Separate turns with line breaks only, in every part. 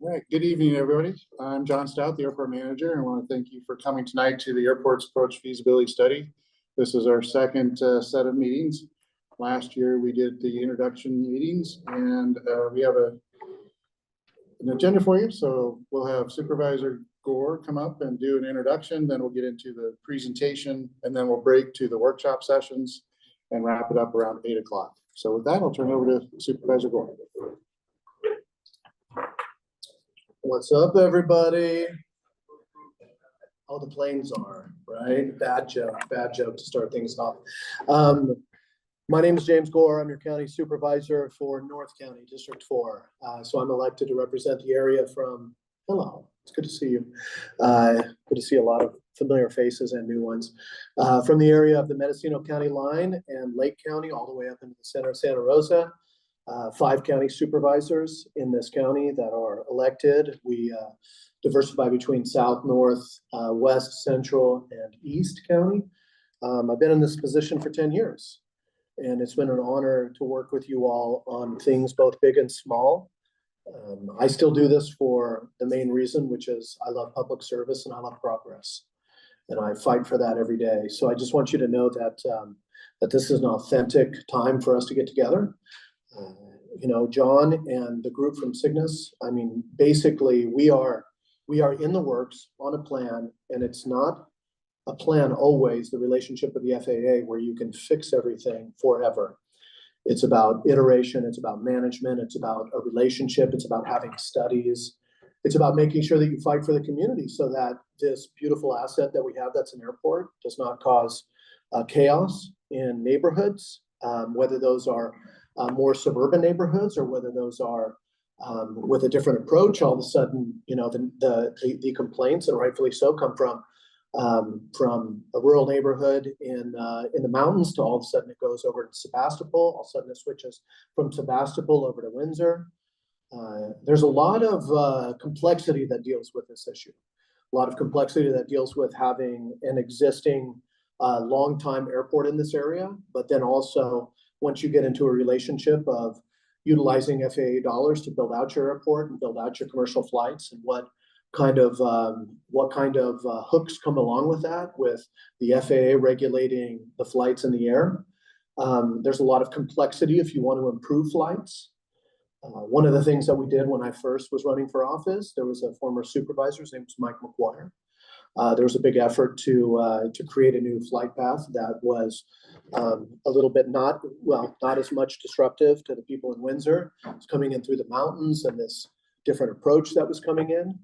All right, good evening, everybody. I'm John Stout, the airport manager, and I want to thank you for coming tonight to the airport's Approach Feasibility Study. This is our second set of meetings. Last year, we did the introduction meetings, and we have an agenda for you. So we'll have Supervisor Gore come up and do an introduction, then we'll get into the presentation, and then we'll break to the workshop sessions and wrap it up around 8 o'clock. So with that, I'll turn it over to Supervisor Gore.
What's up, everybody? All the planes are, right? Bad joke to start things off. My name is James Gore. I'm your county supervisor for North County, District 4. So I'm elected to represent the area from, hello, it's good to see you. Good to see a lot of familiar faces and new ones. From the area of the Mendocino County line and Lake County, all the way up into the center of Santa Rosa. 5 county supervisors in this county that are elected. We diversify between South, North, West, Central, and East County. I've been in this position for 10 years, and it's been an honor to work with you all on things both big and small. I still do this for the main reason, which is I love public service and I love progress, and I fight for that every day. So I just want you to know that, that this is an authentic time for us to get together. You know, John and the group from Cignus, I mean, basically we are in the works on a plan, and it's not a plan always, the relationship with the FAA, where you can fix everything forever. It's about iteration, it's about management, it's about a relationship, it's about having studies. It's about making sure that you fight for the community so that this beautiful asset that we have that's an airport does not cause chaos in neighborhoods, whether those are more suburban neighborhoods or whether those are with a different approach. All of a sudden, you know, the complaints, and rightfully so, come from a rural neighborhood in the mountains to all of a sudden it goes over to Sebastopol. All of a sudden it switches from Sebastopol over to Windsor. There's a lot of complexity that deals with this issue. A lot of complexity that deals with having an existing long-time airport in this area, but then also once you get into a relationship of utilizing FAA dollars to build out your airport and build out your commercial flights, and what kind of hooks come along with that, with the FAA regulating the flights in the air. There's a lot of complexity if you want to improve flights. One of the things that we did when I first was running for office, there was a former supervisor, his name was Mike McGuire. There was a big effort to create a new flight path that was a little bit not as much disruptive to the people in Windsor. It's coming in through the mountains, and this different approach that was coming in.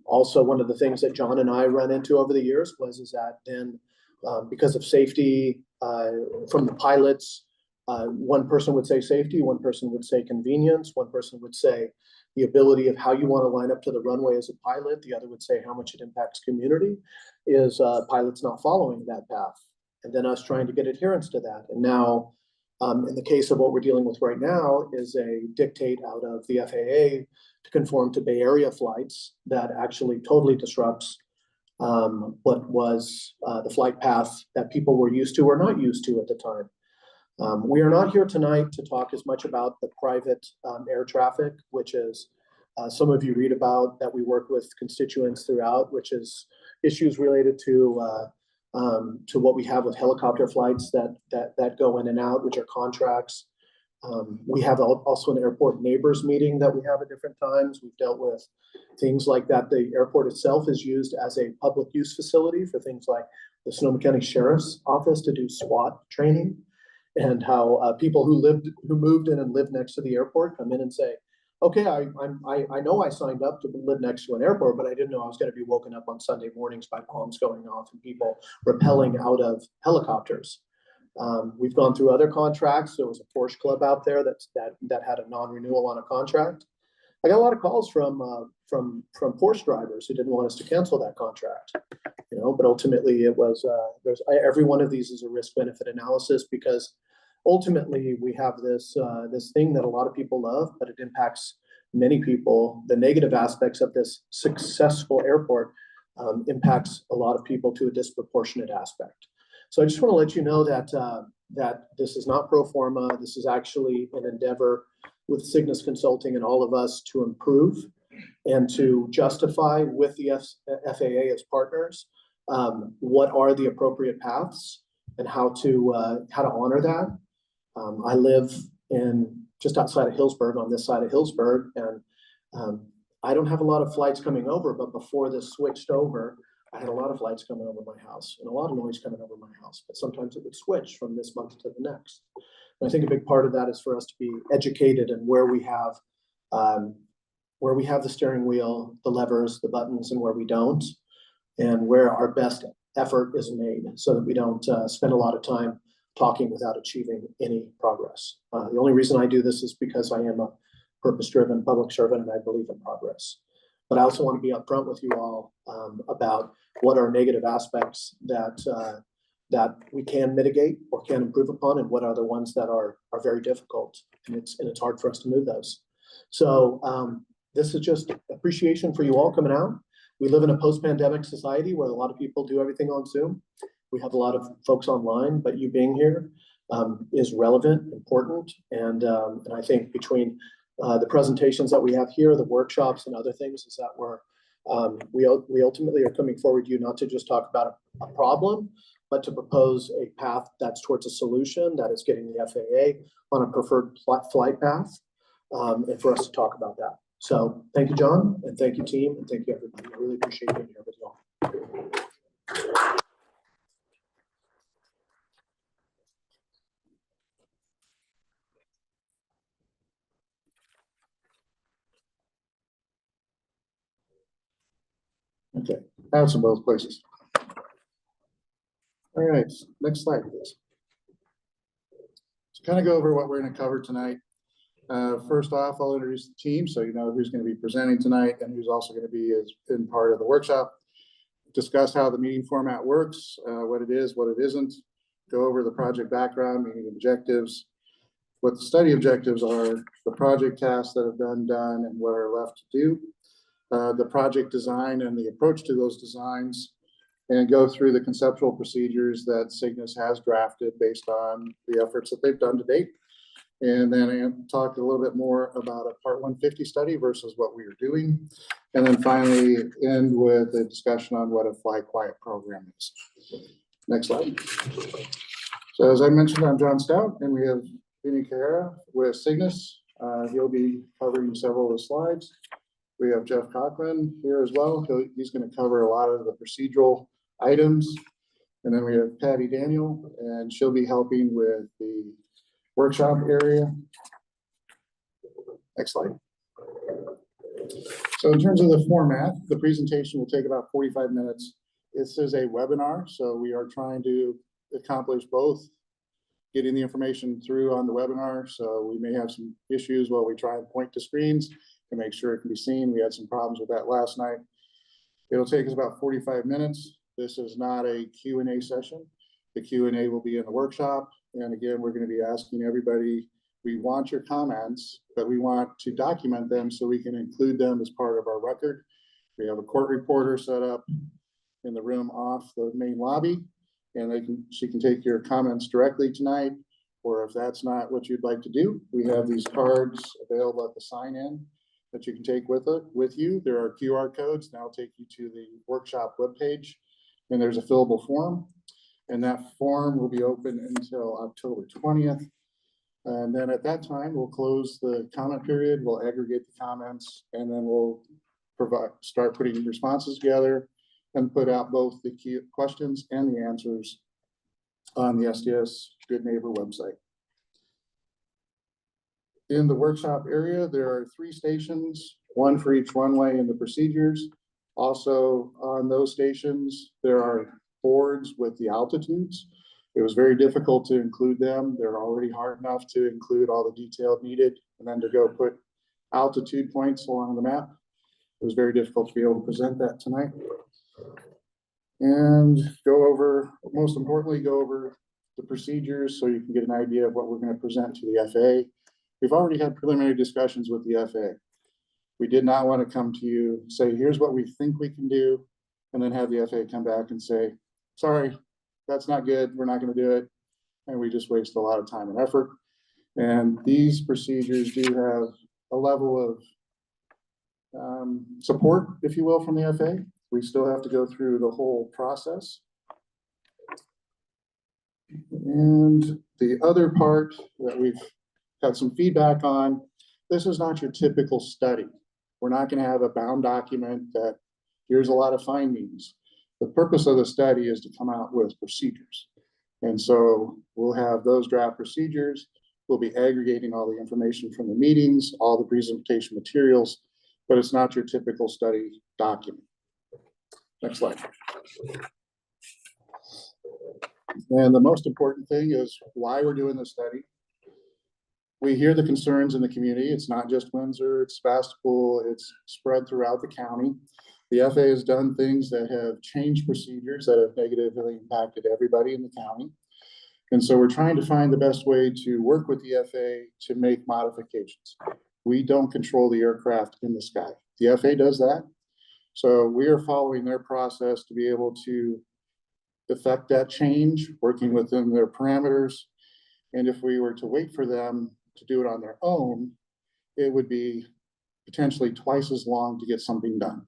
Also, one of the things that John and I ran into over the years is that then because of safety from the pilots, one person would say safety, one person would say convenience, one person would say the ability of how you want to line up to the runway as a pilot. The other would say how much it impacts community, is pilots not following that path. And then us trying to get adherence to that. And now, in the case of what we're dealing with right now, is a dictate out of the FAA to conform to Bay Area flights that actually totally disrupts what was the flight path that people were used to or not used to at the time. We are not here tonight to talk as much about the private air traffic, which is some of you read about, that we work with constituents throughout, which is issues related to what we have with helicopter flights that go in and out, which are contracts. We have also an airport neighbors meeting that we have at different times. We've dealt with things like that. The airport itself is used as a public use facility for things like the Sonoma County Sheriff's Office to do SWAT training, and how people who moved in and lived next to the airport come in and say, okay, I know I signed up to live next to an airport, but I didn't know I was going to be woken up on Sunday mornings by bombs going off and people rappelling out of helicopters. We've gone through other contracts. There was a Porsche club out there that had a non-renewal on a contract. I got a lot of calls from Porsche drivers who didn't want us to cancel that contract. You know, but ultimately it was every one of these is a risk-benefit analysis, because ultimately we have this thing that a lot of people love, but it impacts many people. The negative aspects of this successful airport impacts a lot of people to a disproportionate aspect. So I just want to let you know that this is not pro forma. This is actually an endeavor with Cignus Consulting and all of us to improve and to justify with the FAA as partners what are the appropriate paths and how to honor that. I live in just outside of Hillsburg, on this side of Hillsburg, and I don't have a lot of flights coming over, but before this switched over, I had a lot of flights coming over my house and a lot of noise coming over my house, but sometimes it would switch from this month to the next. And I think a big part of that is for us to be educated in where we have the steering wheel, the levers, the buttons, and where we don't, and where our best effort is made so that we don't spend a lot of time talking without achieving any progress. The only reason I do this is because I am a purpose-driven public servant and I believe in progress. But I also want to be upfront with you all about what are negative aspects that we can mitigate or can improve upon, and what are the ones that are very difficult, and it's hard for us to move those. So this is just appreciation for you all coming out. We live in a post-pandemic society where a lot of people do everything on Zoom. We have a lot of folks online, but you being here is relevant, important, and I think between the presentations that we have here, the workshops and other things, is that we ultimately are coming forward to you not to just talk about a problem, but to propose a path that's towards a solution that is getting the FAA on a preferred flight path, and for us to talk about that. So thank you, John, and thank you, team, and thank you, everybody. I really appreciate being here with you all.
Okay, bounce in both places. All right, next slide, please. So kind of go over what we're going to cover tonight. First off, I'll introduce the team so you know who's going to be presenting tonight and who's also going to be in part of the workshop. Discuss how the meeting format works, what it is, what it isn't. Go over the project background, meeting objectives, what the study objectives are, the project tasks that have been done and what are left to do, the project design and the approach to those designs, and go through the conceptual procedures that Cignus has drafted based on the efforts that they've done to date. And then talk a little bit more about a Part 150 study versus what we are doing. And then finally end with a discussion on what a fly quiet program is. Next slide. So as I mentioned, I'm John Stout, and we have Vinny Carrera with Cignus. He'll be covering several of the slides. We have Jeff Cochran here as well. He's going to cover a lot of the procedural items. And then we have Patty Daniel, and she'll be helping with the workshop area. Next slide. So in terms of the format, the presentation will take about 45 minutes. This is a webinar, so we are trying to accomplish both getting the information through on the webinar. So we may have some issues while we try and point to screens to make sure it can be seen. We had some problems with that last night. It'll take us about 45 minutes. This is not a Q&A session. The Q&A will be in the workshop. And again, we're going to be asking everybody, we want your comments, but we want to document them so we can include them as part of our record. We have a court reporter set up in the room off the main lobby, and she can take your comments directly tonight, or if that's not what you'd like to do, we have these cards available at the sign-in that you can take with you. There are QR codes, and that'll take you to the workshop webpage, and there's a fillable form. And that form will be open until October 20th. And then at that time, we'll close the comment period, we'll aggregate the comments, and then we'll start putting responses together and put out both the key questions and the answers on the SDS Good Neighbor website. In the workshop area, there are 3 stations, one for each runway and the procedures. Also on those stations, there are boards with the altitudes. It was very difficult to include them. They're already hard enough to include all the detail needed, and then to go put altitude points along the map. It was very difficult to be able to present that tonight. And go over, most importantly, go over the procedures so you can get an idea of what we're going to present to the FAA. We've already had preliminary discussions with the FAA. We did not want to come to you, say, here's what we think we can do, and then have the FAA come back and say, sorry, that's not good, we're not going to do it. And we just waste a lot of time and effort. And these procedures do have a level of support, if you will, from the FAA. We still have to go through the whole process. And the other part that we've got some feedback on, this is not your typical study. We're not going to have a bound document that here's a lot of findings. The purpose of the study is to come out with procedures. And so we'll have those draft procedures. We'll be aggregating all the information from the meetings, all the presentation materials, but it's not your typical study document. Next slide. And the most important thing is why we're doing this study. We hear the concerns in the community. It's not just Windsor, it's Sebastopol, it's spread throughout the county. The FAA has done things that have changed procedures that have negatively impacted everybody in the county. And so we're trying to find the best way to work with the FAA to make modifications. We don't control the aircraft in the sky. The FAA does that. So we are following their process to be able to effect that change, working within their parameters. And if we were to wait for them to do it on their own, it would be potentially twice as long to get something done.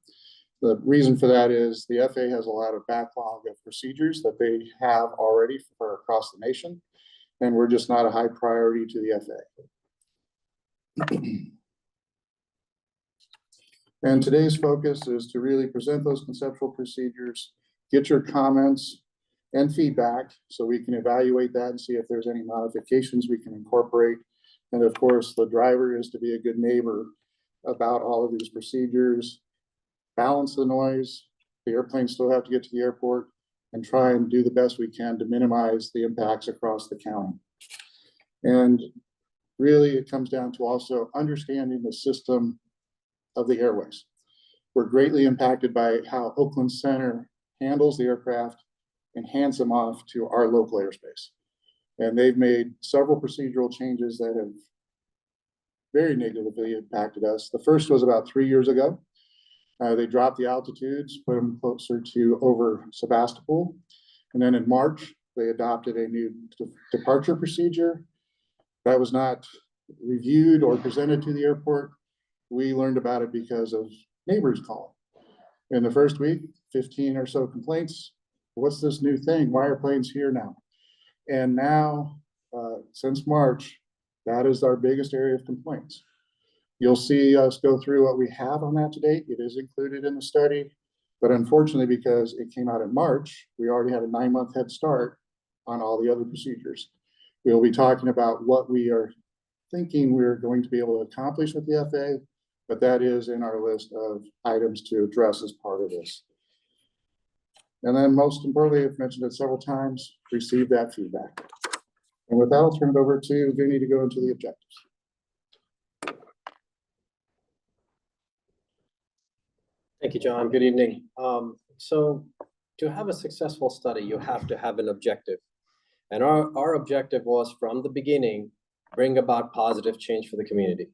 The reason for that is the FAA has a lot of backlog of procedures that they have already for across the nation, and we're just not a high priority to the FAA. And today's focus is to really present those conceptual procedures, get your comments and feedback so we can evaluate that and see if there's any modifications we can incorporate. And of course, the driver is to be a good neighbor about all of these procedures, balance the noise. The airplanes still have to get to the airport, and try and do the best we can to minimize the impacts across the county. And really, it comes down to also understanding the system of the airways. We're greatly impacted by how Oakland Center handles the aircraft and hands them off to our local airspace. And they've made several procedural changes that have very negatively impacted us. The first was about 3 years ago. They dropped the altitudes, put them closer to over Sebastopol. And then in March, they adopted a new departure procedure that was not reviewed or presented to the airport. We learned about it because of neighbors calling. In the first week, 15 or so complaints. What's this new thing? Why are planes here now? And now, since March, that is our biggest area of complaints. You'll see us go through what we have on that to date. It is included in the study, but unfortunately, because it came out in March, we already had a 9-month head start on all the other procedures. We'll be talking about what we are thinking we're going to be able to accomplish with the FAA, but that is in our list of items to address as part of this. And then most importantly, I've mentioned it several times, receive that feedback. And with that, I'll turn it over to Vinny to go into the objectives.
Thank you, John. Good evening. So to have a successful study, you have to have an objective. And our objective was from the beginning, bring about positive change for the community.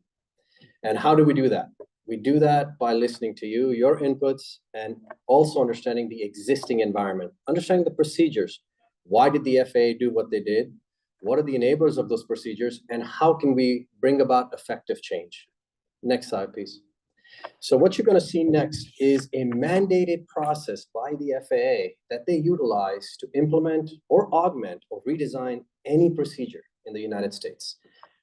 And how do we do that? We do that by listening to you, your inputs, and also understanding the existing environment, understanding the procedures. Why did the FAA do what they did? What are the enablers of those procedures? And how can we bring about effective change? Next slide, please. So what you're going to see next is a mandated process by the FAA that they utilize to implement or augment or redesign any procedure in the United States.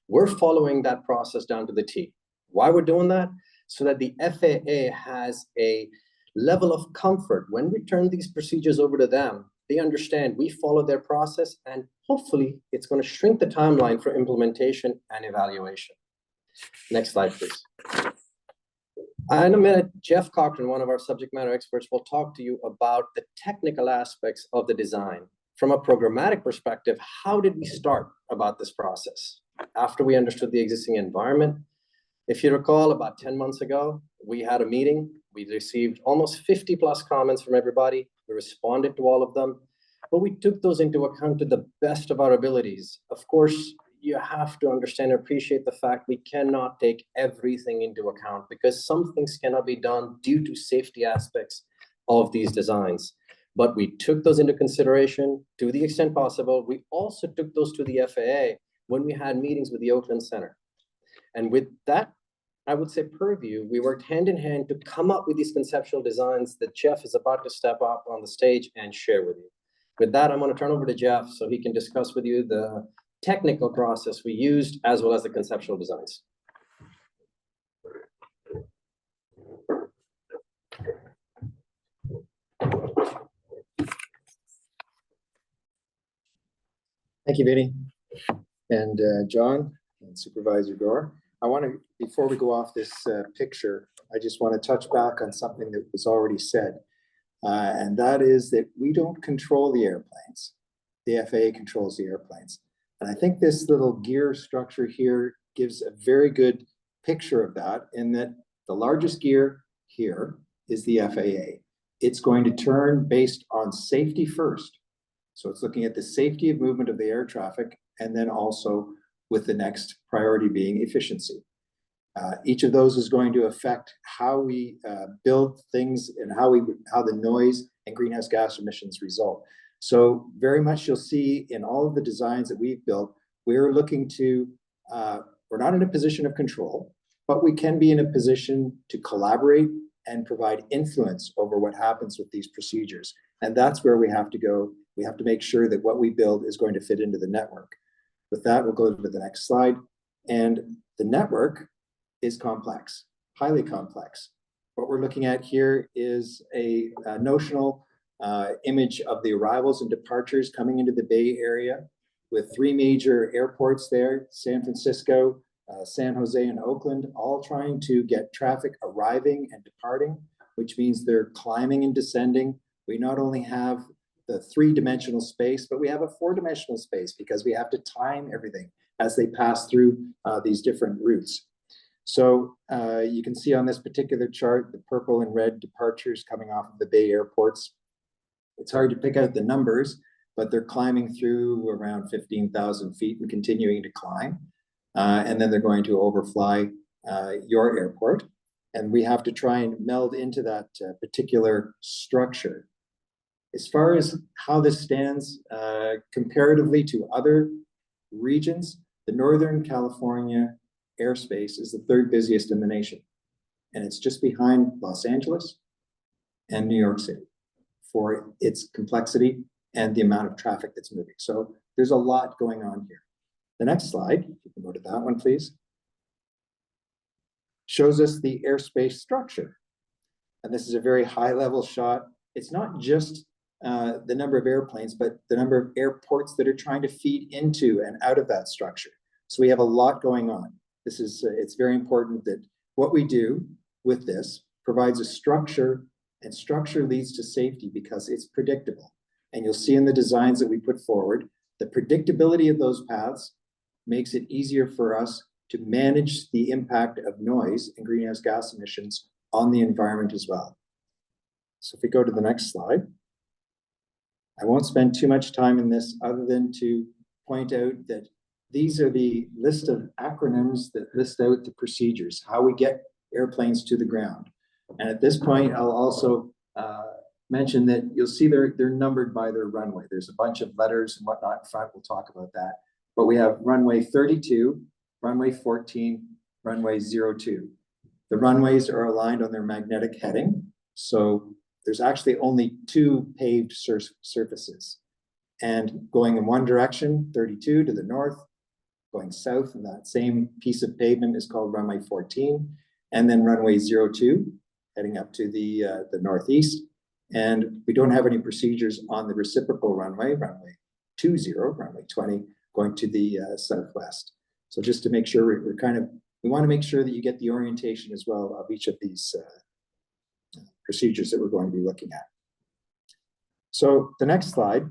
We're following that process down to the T. Why we're doing that? So that the FAA has a level of comfort when we turn these procedures over to them. They understand we follow their process, and hopefully it's going to shrink the timeline for implementation and evaluation. Next slide, please. In a minute, Jeff Cochran, one of our subject matter experts, will talk to you about the technical aspects of the design. From a programmatic perspective, how did we start about this process? After we understood the existing environment, if you recall, about 10 months ago, we had a meeting. We received almost 50 plus comments from everybody. We responded to all of them, but we took those into account to the best of our abilities. Of course, you have to understand and appreciate the fact we cannot take everything into account because some things cannot be done due to safety aspects of these designs. But we took those into consideration to the extent possible. We also took those to the FAA when we had meetings with the Oakland Center. And with that I would say purview, we worked hand in hand to come up with these conceptual designs that Jeff is about to step up on the stage and share with you. With that, I'm going to turn over to Jeff so he can discuss with you the technical process we used as well as the conceptual designs.
Thank you, Vinny. And John and Supervisor Gore. I want to, before we go off this picture, I just want to touch back on something that was already said. And that is that we don't control the airplanes. The FAA controls the airplanes. And I think this little gear structure here gives a very good picture of that, in that the largest gear here is the FAA. It's going to turn based on safety first. So it's looking at the safety of movement of the air traffic, and then also with the next priority being efficiency. Each of those is going to affect how we build things and how the noise and greenhouse gas emissions result. So very much you'll see in all of the designs that we've built, we're looking to, we're not in a position of control, but we can be in a position to collaborate and provide influence over what happens with these procedures. And that's where we have to go. We have to make sure that what we build is going to fit into the network. With that, we'll go to the next slide. And the network is complex, highly complex. What we're looking at here is a notional image of the arrivals and departures coming into the Bay Area, with 3 major airports there: San Francisco, San Jose, and Oakland, all trying to get traffic arriving and departing, which means they're climbing and descending. We not only have the 3-dimensional space, but we have a 4-dimensional space because we have to time everything as they pass through these different routes. So you can see on this particular chart, the purple and red departures coming off of the Bay airports. It's hard to pick out the numbers, but they're climbing through around 15,000 feet and continuing to climb. And then they're going to overfly your airport. And we have to try and meld into that particular structure. As far as how this stands comparatively to other regions, the Northern California airspace is the 3rd busiest in the nation. And it's just behind Los Angeles and New York City for its complexity and the amount of traffic that's moving. So there's a lot going on here. The next slide, if you can go to that one, please, shows us the airspace structure. And this is a very high level shot. It's not just the number of airplanes, but the number of airports that are trying to feed into and out of that structure. So we have a lot going on. This is, it's very important that what we do with this provides a structure, and structure leads to safety because it's predictable. And you'll see in the designs that we put forward, the predictability of those paths makes it easier for us to manage the impact of noise and greenhouse gas emissions on the environment as well. So if we go to the next slide, I won't spend too much time in this other than to point out that these are the list of acronyms that list out the procedures, how we get airplanes to the ground. And at this point, I'll also mention that you'll see they're numbered by their runway. There's a bunch of letters and whatnot in front. We'll talk about that. But we have runway 32, runway 14, runway 02. The runways are aligned on their magnetic heading. So there's actually only 2 paved surfaces. And going in one direction, 32 to the north, going south, and that same piece of pavement is called runway 14. And then runway 02, heading up to the northeast. And we don't have any procedures on the reciprocal runway, runway 20, runway 20, going to the southwest. So just to make sure we want to make sure that you get the orientation as well of each of these procedures that we're going to be looking at. So the next slide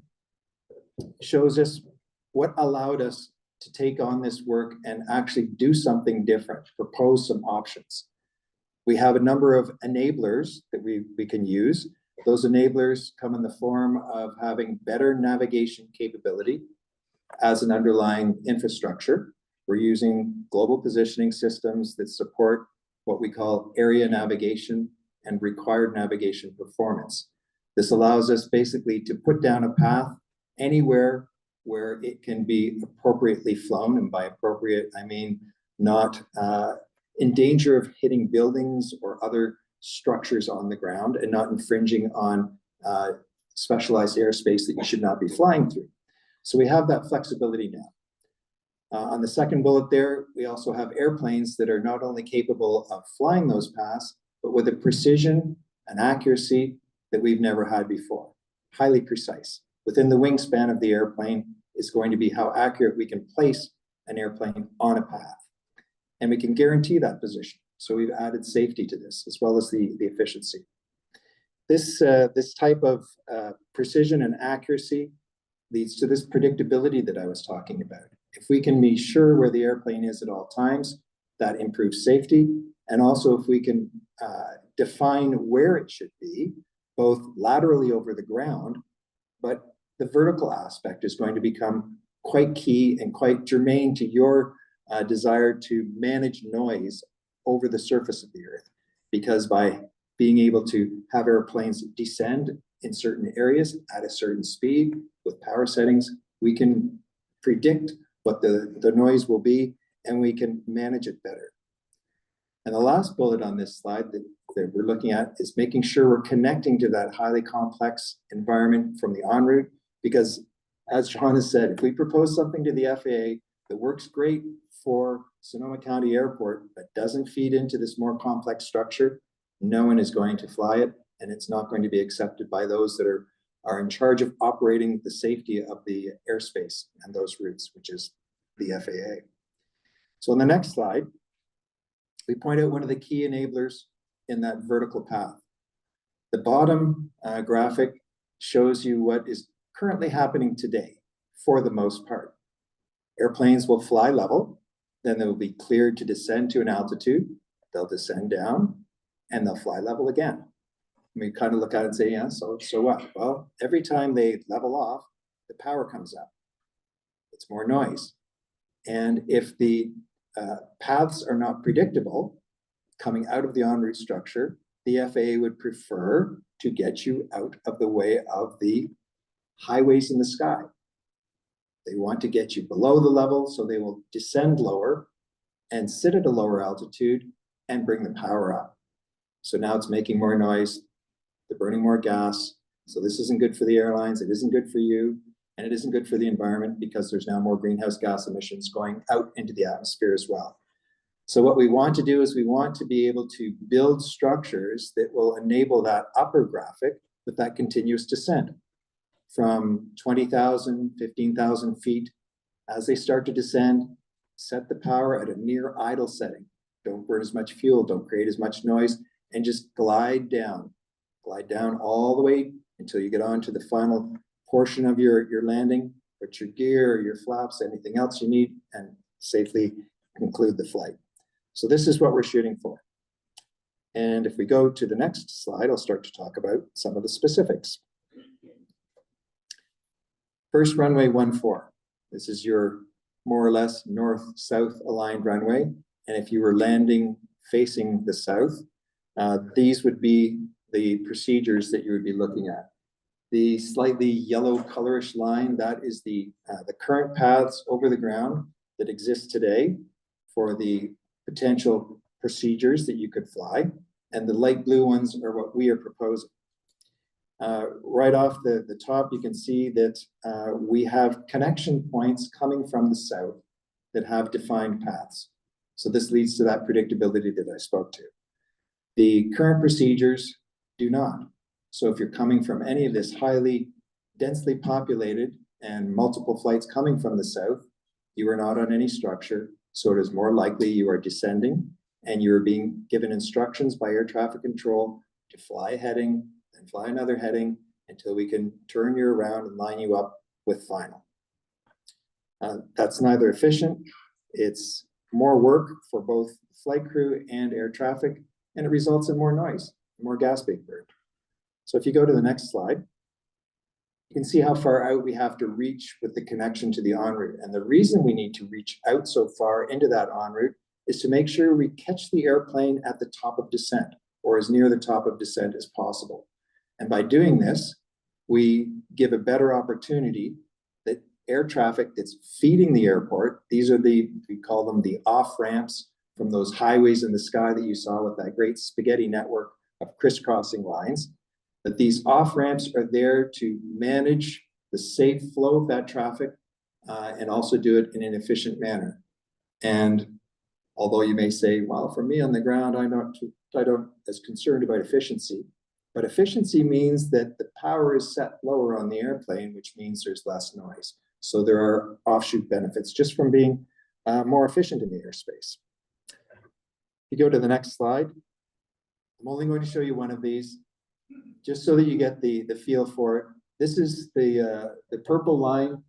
shows us what allowed us to take on this work and actually do something different, propose some options. We have a number of enablers that we can use. Those enablers come in the form of having better navigation capability as an underlying infrastructure. We're using global positioning systems that support what we call area navigation and required navigation performance. This allows us basically to put down a path anywhere where it can be appropriately flown. And by appropriate, I mean not in danger of hitting buildings or other structures on the ground and not infringing on specialized airspace that you should not be flying through. So we have that flexibility now. On the second bullet there, we also have airplanes that are not only capable of flying those paths, but with a precision and accuracy that we've never had before. Highly precise. Within the wingspan of the airplane is going to be how accurate we can place an airplane on a path. And we can guarantee that position. So we've added safety to this, as well as the efficiency. This type of precision and accuracy leads to this predictability that I was talking about. If we can be sure where the airplane is at all times, that improves safety. And also if we can define where it should be, both laterally over the ground, but the vertical aspect is going to become quite key and quite germane to your desire to manage noise over the surface of the earth. Because by being able to have airplanes descend in certain areas at a certain speed with power settings, we can predict what the noise will be, and we can manage it better. And the last bullet on this slide that we're looking at is making sure we're connecting to that highly complex environment from the en route, because as John has said, if we propose something to the FAA that works great for Sonoma County Airport, but doesn't feed into this more complex structure, no one is going to fly it, and it's not going to be accepted by those that are in charge of operating the safety of the airspace and those routes, which is the FAA. So on the next slide, we point out one of the key enablers in that vertical path. The bottom graphic shows you what is currently happening today, for the most part. Airplanes will fly level, then they will be cleared to descend to an altitude, they'll descend down, and they'll fly level again. We kind of look at it and say, yeah, so what? Well, every time they level off, the power comes up. It's more noise. And if the paths are not predictable, coming out of the en route structure, the FAA would prefer to get you out of the way of the highways in the sky. They want to get you below the level, so they will descend lower and sit at a lower altitude and bring the power up. So now it's making more noise, they're burning more gas. So this isn't good for the airlines, it isn't good for you, and it isn't good for the environment because there's now more greenhouse gas emissions going out into the atmosphere as well. So what we want to do is we want to be able to build structures that will enable that upper graphic with that continuous descent from 20,000, 15,000 feet. As they start to descend, set the power at a near idle setting. Don't burn as much fuel, don't create as much noise, and just glide down all the way until you get on to the final portion of your landing, put your gear, your flaps, anything else you need, and safely conclude the flight. So this is what we're shooting for. And if we go to the next slide, I'll start to talk about some of the specifics. First, runway 14. This is your more or less north-south aligned runway. And if you were landing facing the south, these would be the procedures that you would be looking at. The slightly yellow colorish line, that is the current paths over the ground that exist today for the potential procedures that you could fly. And the light blue ones are what we are proposing. Right off the top, you can see that we have connection points coming from the south that have defined paths. So this leads to that predictability that I spoke to. The current procedures do not. So if you're coming from any of this highly densely populated and multiple flights coming from the south, you are not on any structure. So it is more likely you are descending and you're being given instructions by air traffic control to fly a heading and fly another heading until we can turn you around and line you up with final. That's neither efficient, it's more work for both flight crew and air traffic, and it results in more noise, more gas being burned. So if you go to the next slide, you can see how far out we have to reach with the connection to the en route. And the reason we need to reach out so far into that en route is to make sure we catch the airplane at the top of descent, or as near the top of descent as possible. And by doing this, we give a better opportunity that air traffic that's feeding the airport, these are we call them the off ramps from those highways in the sky that you saw with that great spaghetti network of crisscrossing lines, that these off-ramps are there to manage the safe flow of that traffic and also do it in an efficient manner. And although you may say, well, for me on the ground, I'm not as concerned about efficiency, but efficiency means that the power is set lower on the airplane, which means there's less noise. So there are offshoot benefits just from being more efficient in the airspace. If you go to the next slide, I'm only going to show you one of these, just so that you get the feel for it. This is the purple line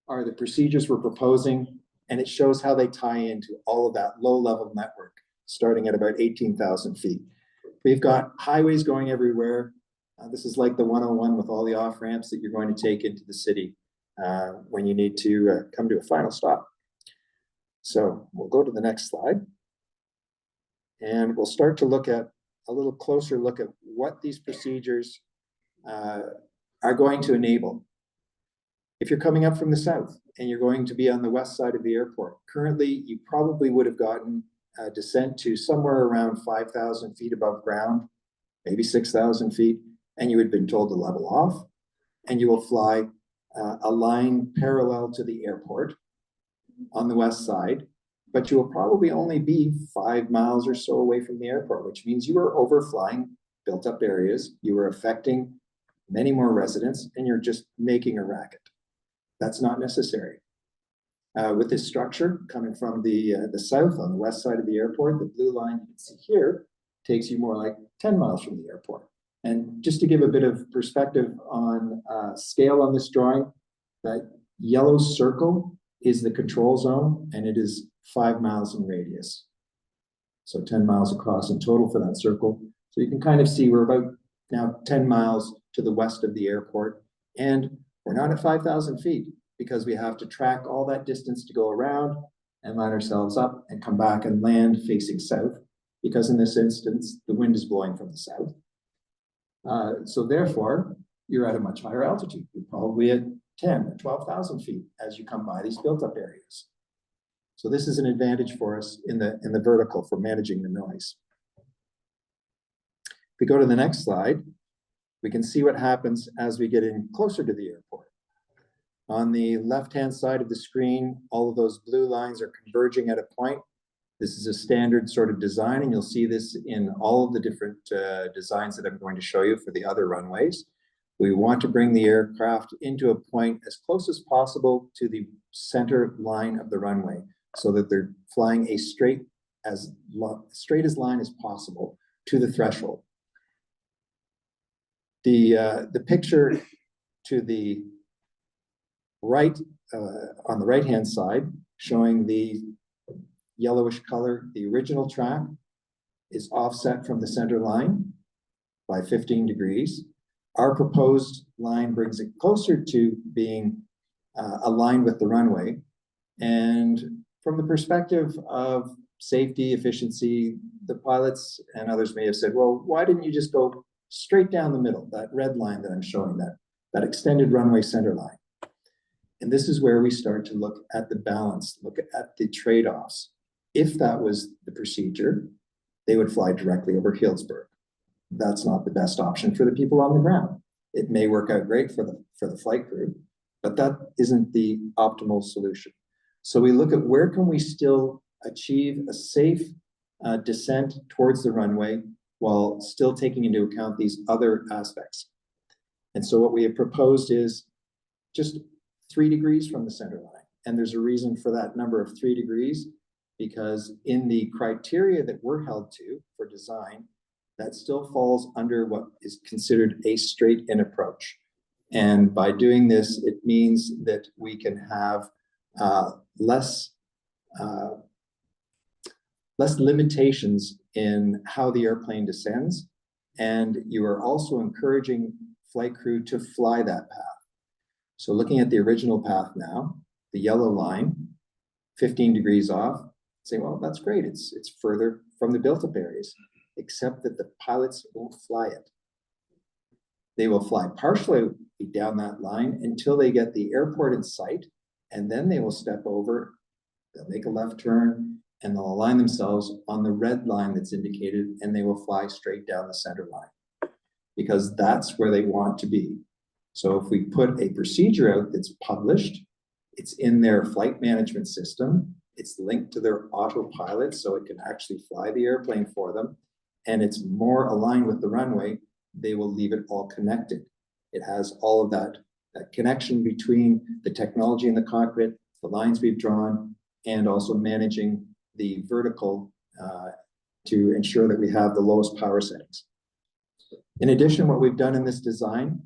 are the procedures we're proposing, and it shows how they tie into all of that low-level network, starting at about 18,000 feet. We've got highways going everywhere. This is like the 101 with all the off-ramps that you're going to take into the city when you need to come to a final stop. So we'll go to the next slide. And we'll start to look at a little closer look at what these procedures are going to enable. If you're coming up from the south and you're going to be on the west side of the airport, currently you probably would have gotten a descent to somewhere around 5,000 feet above ground, maybe 6,000 feet, and you had been told to level off, and you will fly a line parallel to the airport on the west side, but you will probably only be 5 miles or so away from the airport, which means you are overflying built up areas, you are affecting many more residents, and you're just making a racket. That's not necessary. With this structure coming from the south on the west side of the airport, the blue line you can see here takes you more like 10 miles from the airport. And just to give a bit of perspective on scale on this drawing, that yellow circle is the control zone, and it is 5 miles in radius. So 10 miles across in total for that circle. So you can kind of see we're about now 10 miles to the west of the airport, and we're not at 5,000 feet because we have to track all that distance to go around and line ourselves up and come back and land facing south, because in this instance, the wind is blowing from the south. So therefore, you're at a much higher altitude. You're probably at 10 or 12,000 feet as you come by these built up areas. So this is an advantage for us in the vertical for managing the noise. If we go to the next slide, we can see what happens as we get in closer to the airport. On the left-hand side of the screen, all of those blue lines are converging at a point. This is a standard sort of design, and you'll see this in all of the different designs that I'm going to show you for the other runways. We want to bring the aircraft into a point as close as possible to the center line of the runway, so that they're flying a straight as line as possible to the threshold. The picture to the right, on the right-hand side, showing the yellowish color, the original track is offset from the center line by 15 degrees. Our proposed line brings it closer to being aligned with the runway. And from the perspective of safety, efficiency, the pilots and others may have said, well, why didn't you just go straight down the middle, that red line that I'm showing, that extended runway center line? And this is where we start to look at the balance, look at the trade-offs. If that was the procedure, they would fly directly over Healdsburg. That's not the best option for the people on the ground. It may work out great for the flight crew, but that isn't the optimal solution. So we look at where can we still achieve a safe descent towards the runway while still taking into account these other aspects. And so what we have proposed is just 3 degrees from the center line. And there's a reason for that number of 3 degrees, because in the criteria that we're held to for design, that still falls under what is considered a straight-in approach. And by doing this, it means that we can have less limitations in how the airplane descends. And you are also encouraging flight crew to fly that path. So looking at the original path now, the yellow line, 15 degrees off, say, well, that's great. It's further from the built-up areas, except that the pilots won't fly it. They will fly partially down that line until they get the airport in sight, and then they will step over, they'll make a left turn, and they'll align themselves on the red line that's indicated, and they will fly straight down the center line, because that's where they want to be. So if we put a procedure out that's published, it's in their flight management system, it's linked to their autopilot, so it can actually fly the airplane for them, and it's more aligned with the runway, they will leave it all connected. It has all of that connection between the technology in the cockpit, the lines we've drawn, and also managing the vertical to ensure that we have the lowest power settings. In addition, what we've done in this design,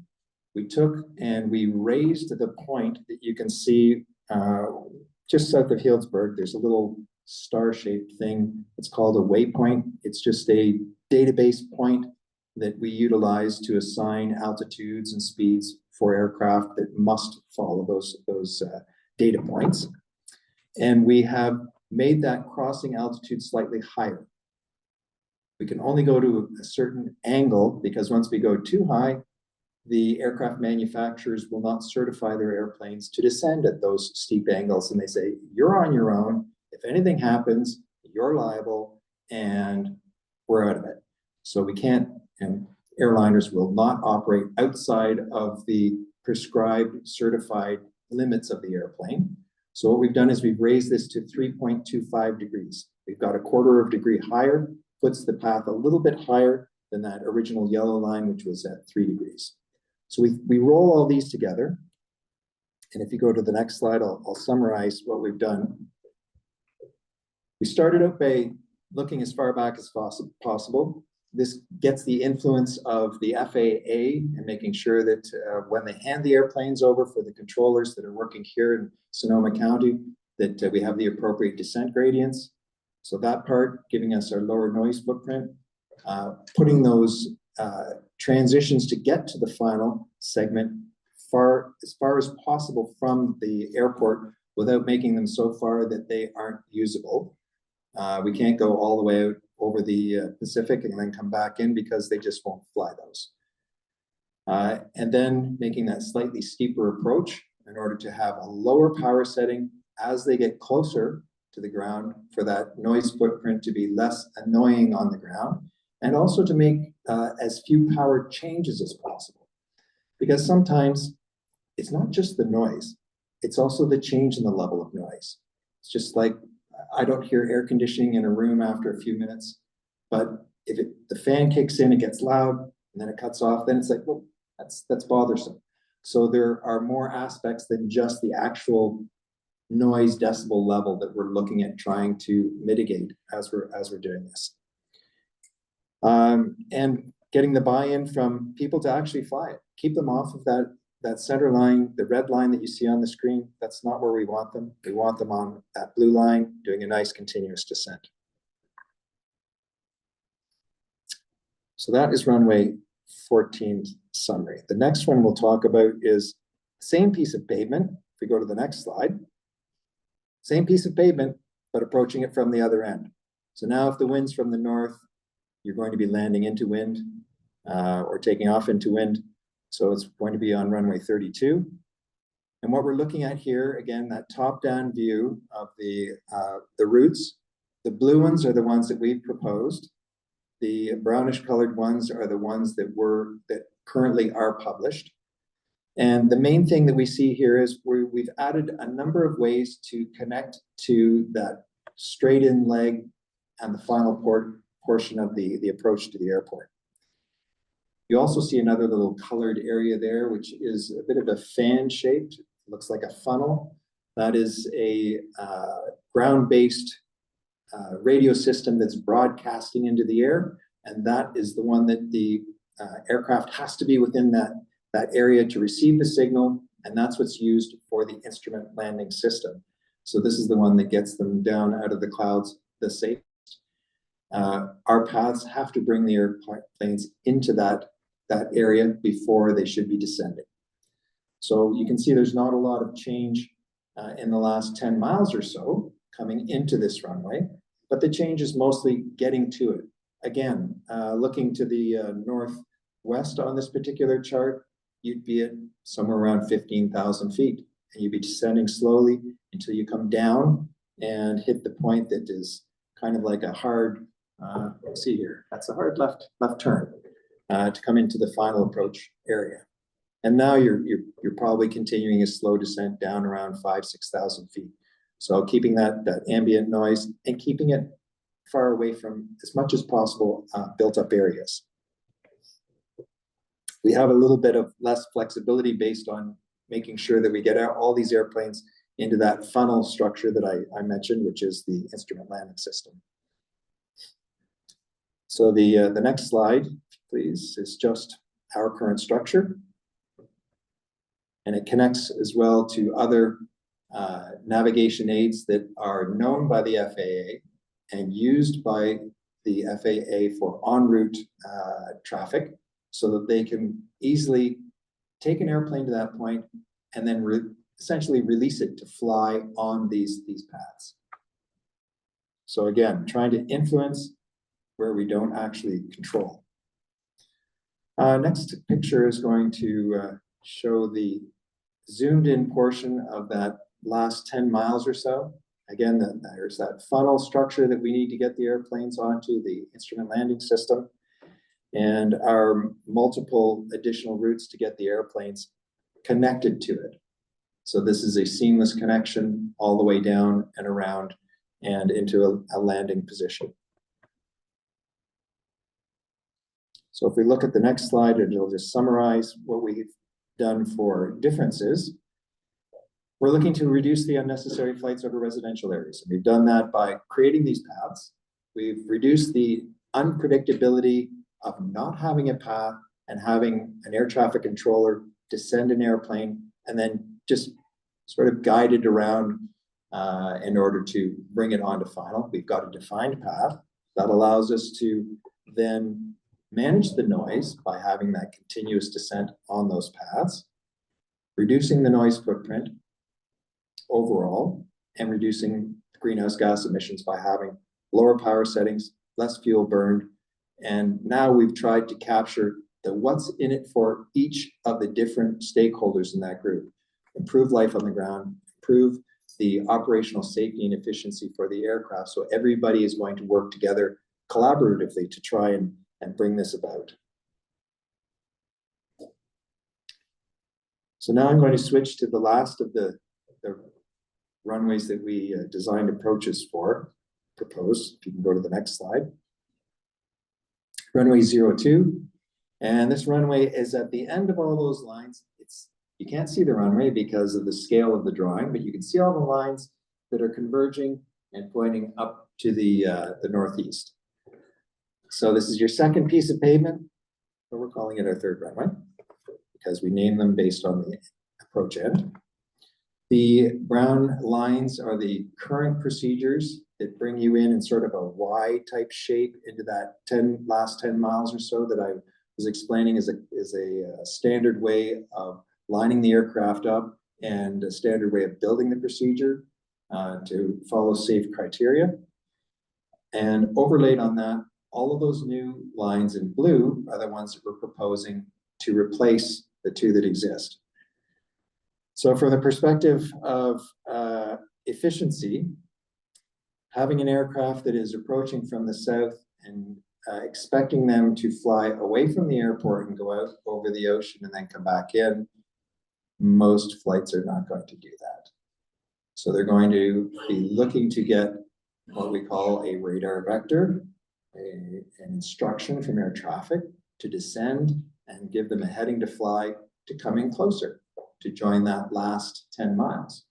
we took and we raised to the point that you can see just south of Healdsburg, there's a little star-shaped thing. It's called a waypoint. It's just a database point that we utilize to assign altitudes and speeds for aircraft that must follow those data points. And we have made that crossing altitude slightly higher. We can only go to a certain angle, because once we go too high, the aircraft manufacturers will not certify their airplanes to descend at those steep angles. And they say, you're on your own. If anything happens, you're liable, and we're out of it. So we can't, and airliners will not operate outside of the prescribed certified limits of the airplane. So what we've done is we've raised this to 3.25 degrees. We've got a 1/4 degree higher, puts the path a little bit higher than that original yellow line, which was at 3 degrees. So we roll all these together. And if you go to the next slide, I'll summarize what we've done. We started out by looking as far back as possible. This gets the influence of the FAA and making sure that when they hand the airplanes over for the controllers that are working here in Sonoma County, that we have the appropriate descent gradients. So that part, giving us our lower noise footprint, putting those transitions to get to the final segment as far as possible from the airport without making them so far that they aren't usable. We can't go all the way out over the Pacific and then come back in, because they just won't fly those. And then making that slightly steeper approach in order to have a lower power setting as they get closer to the ground, for that noise footprint to be less annoying on the ground, and also to make as few power changes as possible. Because sometimes it's not just the noise, it's also the change in the level of noise. It's just like, I don't hear air conditioning in a room after a few minutes, but if the fan kicks in, it gets loud, and then it cuts off, then it's like, well, that's bothersome. So there are more aspects than just the actual noise decibel level that we're looking at trying to mitigate as we're doing this. And getting the buy-in from people to actually fly it. Keep them off of that center line, the red line that you see on the screen. That's not where we want them. We want them on that blue line, doing a nice continuous descent. So that is runway 14 summary. The next one we'll talk about is same piece of pavement. If we go to the next slide, same piece of pavement, but approaching it from the other end. So now if the wind's from the north, you're going to be landing into wind or taking off into wind. So it's going to be on runway 32. And what we're looking at here, again, that top-down view of the routes. The blue ones are the ones that we've proposed. The brownish colored ones are the ones that currently are published. And the main thing that we see here is we've added a number of ways to connect to that straight-in leg and the final portion of the approach to the airport. You also see another little colored area there, which is a bit of a fan shaped, looks like a funnel. That is a ground-based radio system that's broadcasting into the air, and that is the one that the aircraft has to be within that area to receive the signal, and that's what's used for the instrument landing system. So this is the one that gets them down out of the clouds the safest. Our paths have to bring the airplanes into that area before they should be descending. So you can see there's not a lot of change in the last 10 miles or so coming into this runway, but the change is mostly getting to it. Again, looking to the northwest on this particular chart, you'd be at somewhere around 15,000 feet, and you'd be descending slowly until you come down and hit the point that is kind of like a hard, let's see here, that's a hard left turn to come into the final approach area. And now you're probably continuing a slow descent down around 5,000–6,000 feet. So keeping that ambient noise and keeping it far away from, as much as possible, built up areas. We have a little bit of less flexibility based on making sure that we get all these airplanes into that funnel structure that I mentioned, which is the instrument landing system. So the next slide, please, is just our current structure. And it connects as well to other navigation aids that are known by the FAA and used by the FAA for en route traffic, so that they can easily take an airplane to that point and then essentially release it to fly on these paths. So again, trying to influence where we don't actually control. Next picture is going to show the zoomed in portion of that last 10 miles or so. Again, there's that funnel structure that we need to get the airplanes onto, the instrument landing system, and our multiple additional routes to get the airplanes connected to it. So this is a seamless connection all the way down and around and into a landing position. So if we look at the next slide, it'll just summarize what we've done for differences. We're looking to reduce the unnecessary flights over residential areas. And we've done that by creating these paths. We've reduced the unpredictability of not having a path and having an air traffic controller descend an airplane and then just sort of guide it around in order to bring it onto final. We've got a defined path that allows us to then manage the noise by having that continuous descent on those paths, reducing the noise footprint overall, and reducing greenhouse gas emissions by having lower power settings, less fuel burned. And now we've tried to capture the what's in it for each of the different stakeholders in that group. Improve life on the ground, improve the operational safety and efficiency for the aircraft. So everybody is going to work together collaboratively to try and bring this about. So now I'm going to switch to the last of the runways that we designed approaches for, proposed. If you can go to the next slide. Runway 02. And this runway is at the end of all those lines. You can't see the runway because of the scale of the drawing, but you can see all the lines that are converging and pointing up to the northeast. So this is your second piece of pavement, but we're calling it our third runway because we name them based on the approach end. The brown lines are the current procedures that bring you in sort of a Y type shape into that last 10 miles or so that I was explaining is a standard way of lining the aircraft up and a standard way of building the procedure to follow safe criteria. And overlaid on that, all of those new lines in blue are the ones that we're proposing to replace the two that exist. So from the perspective of efficiency, having an aircraft that is approaching from the south and expecting them to fly away from the airport and go out over the ocean and then come back in, most flights are not going to do that. So they're going to be looking to get what we call a radar vector, an instruction from air traffic to descend and give them a heading to fly to come in closer to join that last 10 miles.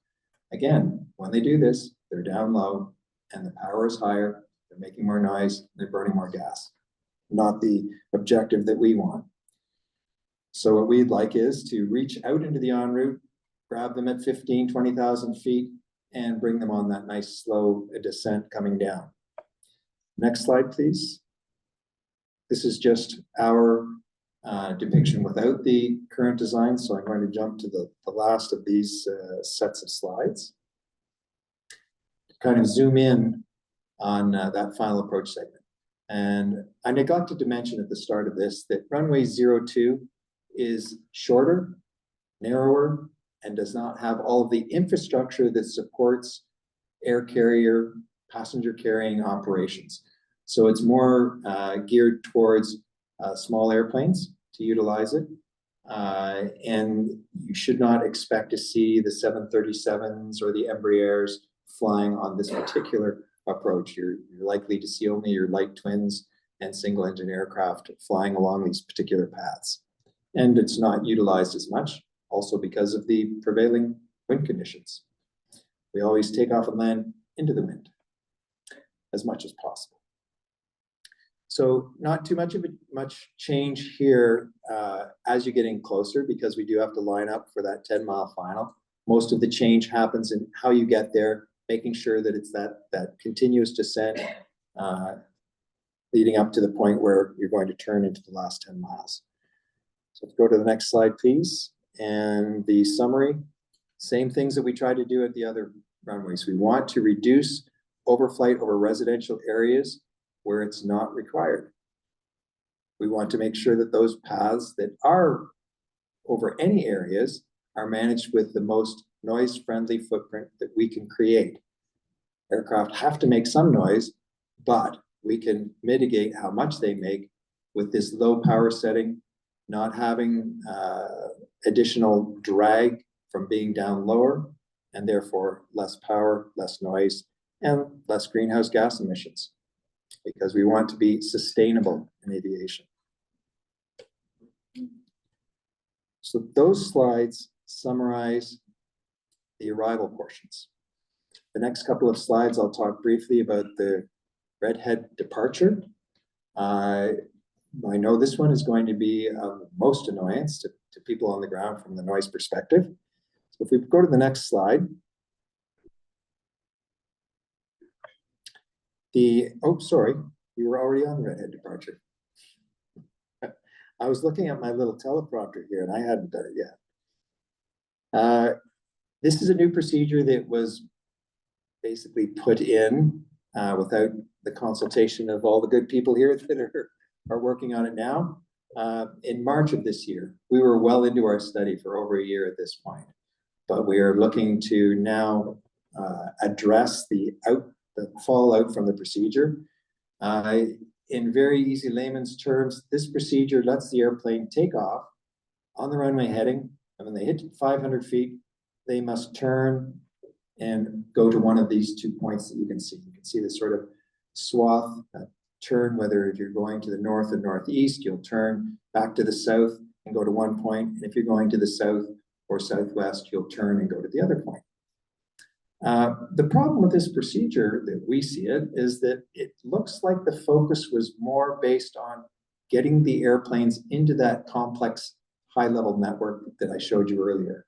Again, when they do this, they're down low and the power is higher, they're making more noise, they're burning more gas. Not the objective that we want. So what we'd like is to reach out into the en route, grab them at 15, 20,000 feet, and bring them on that nice slow descent coming down. Next slide, please. This is just our depiction without the current design. So I'm going to jump to the last of these sets of slides. Kind of zoom in on that final approach segment. And I neglected to mention at the start of this that runway 02 is shorter, narrower, and does not have all of the infrastructure that supports air carrier passenger carrying operations. So it's more geared towards small airplanes to utilize it. And you should not expect to see the 737s or the Embraers flying on this particular approach. You're likely to see only your light twins and single engine aircraft flying along these particular paths. And it's not utilized as much, also because of the prevailing wind conditions. We always take off and land into the wind as much as possible. So not too much change here as you're getting closer, because we do have to line up for that 10-mile final. Most of the change happens in how you get there, making sure that it's that continuous descent leading up to the point where you're going to turn into the last 10 miles. So let's go to the next slide, please. And the summary, same things that we try to do at the other runways. We want to reduce overflight over residential areas where it's not required. We want to make sure that those paths that are over any areas are managed with the most noise-friendly footprint that we can create. Aircraft have to make some noise, but we can mitigate how much they make with this low power setting, not having additional drag from being down lower, and therefore less power, less noise, and less greenhouse gas emissions, because we want to be sustainable in aviation. So those slides summarize the arrival portions. The next couple of slides, I'll talk briefly about the Redhead departure. I know this one is going to be of most annoyance to people on the ground from the noise perspective. So if we go to the next slide. Oh, sorry, you were already on the Redhead departure. I was looking at my little teleprompter here and I hadn't done it yet. This is a new procedure that was basically put in without the consultation of all the good people here that are working on it now. In March of this year, we were well into our study for over a year at this point, but we are looking to now address the fallout from the procedure. In very easy layman's terms, this procedure lets the airplane take off on the runway heading, and when they hit 500 feet, they must turn and go to one of these 2 points that you can see. You can see the sort of swath turn, whether if you're going to the north or northeast, you'll turn back to the south and go to one point. And if you're going to the south or southwest, you'll turn and go to the other point. The problem with this procedure that we see it is that it looks like the focus was more based on getting the airplanes into that complex high-level network that I showed you earlier.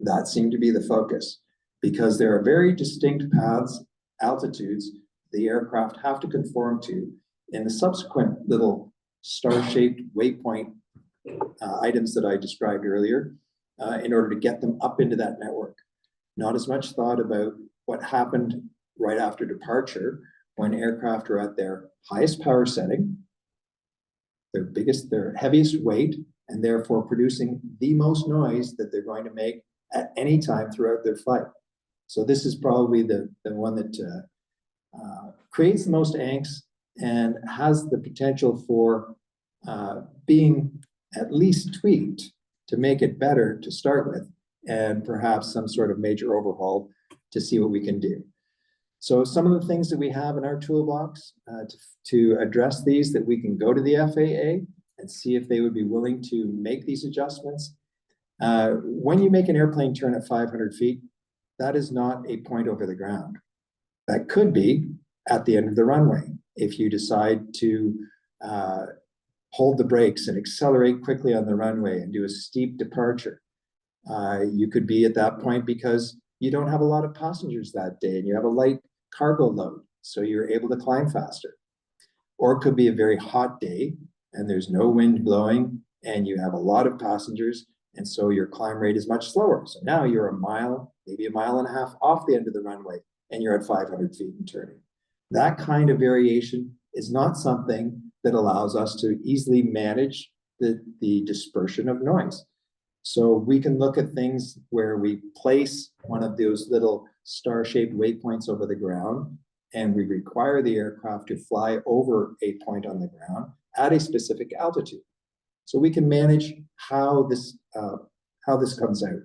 That seemed to be the focus, because there are very distinct paths, altitudes, the aircraft have to conform to in the subsequent little star-shaped waypoint items that I described earlier in order to get them up into that network. Not as much thought about what happened right after departure when aircraft are at their highest power setting, their heaviest weight, and therefore producing the most noise that they're going to make at any time throughout their flight. So this is probably the one that creates the most angst and has the potential for being at least tweaked to make it better to start with, and perhaps some sort of major overhaul to see what we can do. So some of the things that we have in our toolbox to address these, that we can go to the FAA and see if they would be willing to make these adjustments. When you make an airplane turn at 500 feet, that is not a point over the ground. That could be at the end of the runway. If you decide to hold the brakes and accelerate quickly on the runway and do a steep departure, you could be at that point because you don't have a lot of passengers that day and you have a light cargo load, so you're able to climb faster. Or it could be a very hot day and there's no wind blowing and you have a lot of passengers, and so your climb rate is much slower. So now you're a mile, maybe a mile and a half off the end of the runway and you're at 500 feet and turning. That kind of variation is not something that allows us to easily manage the dispersion of noise. So we can look at things where we place one of those little star-shaped waypoints over the ground and we require the aircraft to fly over a point on the ground at a specific altitude. So we can manage how this comes out.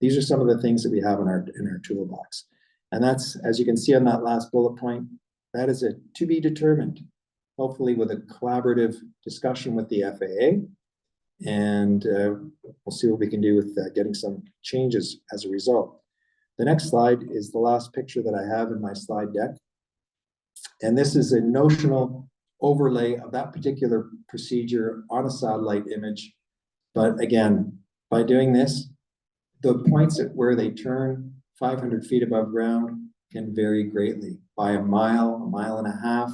These are some of the things that we have in our toolbox. And that's, as you can see on that last bullet point, that is a to be determined, hopefully with a collaborative discussion with the FAA. And we'll see what we can do with getting some changes as a result. The next slide is the last picture that I have in my slide deck. And this is a notional overlay of that particular procedure on a satellite image. But again, by doing this, the points at where they turn 500 feet above ground can vary greatly by a mile and a half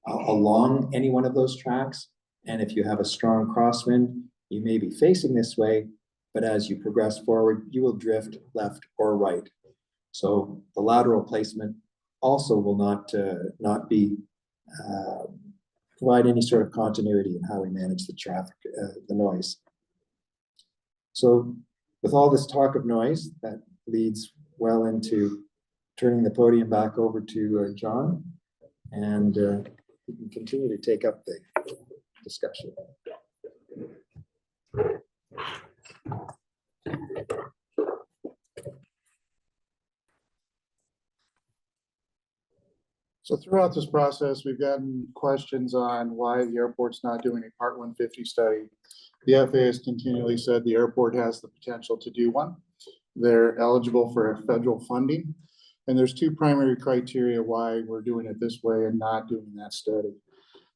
along any one of those tracks. And if you have a strong crosswind, you may be facing this way, but as you progress forward, you will drift left or right. So the lateral placement also will not be provide any sort of continuity in how we manage the traffic, the noise. So with all this talk of noise, that leads well into turning the podium back over to John, and we can continue to take up the discussion.
So throughout this process, we've gotten questions on why the airport's not doing a Part 150 study. The FAA has continually said the airport has the potential to do one. They're eligible for federal funding. And there's two primary criteria why we're doing it this way and not doing that study.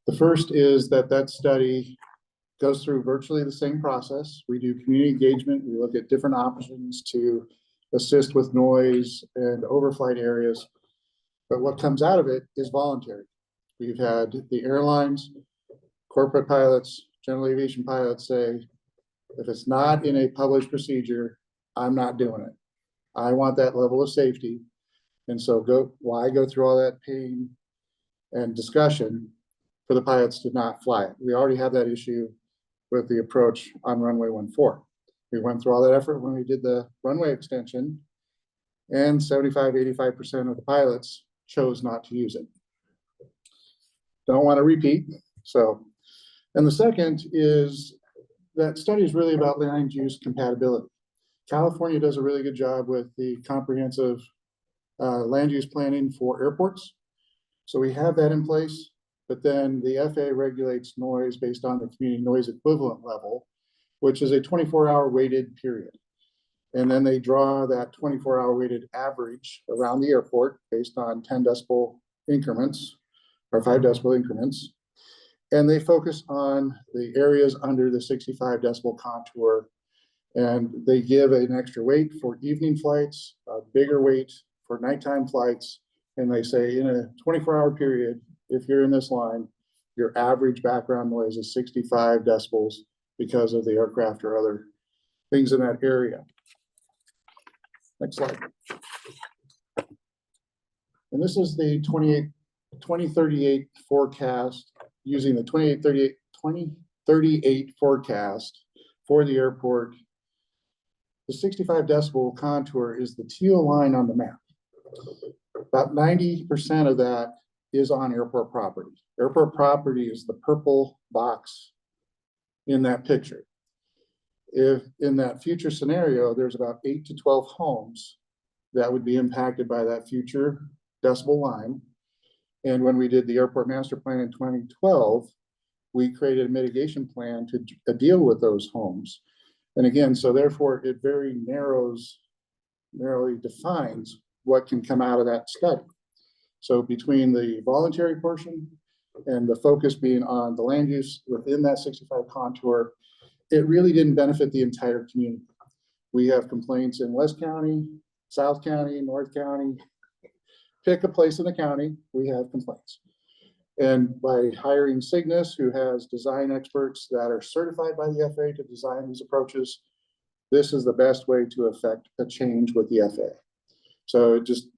The first is that study goes through virtually the same process. We do community engagement. We look at different options to assist with noise and overflight areas. But what comes out of it is voluntary. We've had the airlines, corporate pilots, general aviation pilots say, if it's not in a published procedure, I'm not doing it. I want that level of safety. And so why go through all that pain and discussion for the pilots to not fly it? We already have that issue with the approach on runway 14. We went through all that effort when we did the runway extension, and 75–85% of the pilots chose not to use it. Don't want to repeat. So, and the second is that study is really about land use compatibility. California does a really good job with the comprehensive land use planning for airports. So we have that in place, but then the FAA regulates noise based on the community noise equivalent level, which is a 24-hour weighted period. And then they draw that 24-hour weighted average around the airport based on 10 decibel increments or 5 decibel increments. And they focus on the areas under the 65 decibel contour. And they give an extra weight for evening flights, a bigger weight for nighttime flights. And they say in a 24-hour period, if you're in this line, your average background noise is 65 decibels because of the aircraft or other things in that area. Next slide. And this is the 2038 forecast, using the 2038 forecast for the airport. The 65 decibel contour is the teal line on the map. About 90% of that is on airport property. Airport property is the purple box in that picture. If in that future scenario, there's about 8 to 12 homes that would be impacted by that future decibel line. And when we did the airport master plan in 2012, we created a mitigation plan to deal with those homes. And again, so therefore it very narrowly defines what can come out of that study. So between the voluntary portion and the focus being on the land use within that 65 contour, it really didn't benefit the entire community. We have complaints in West County, South County, North County. Pick a place in the county, we have complaints. And by hiring Cignus, who has design experts that are certified by the FAA to design these approaches, this is the best way to affect a change with the FAA. So it just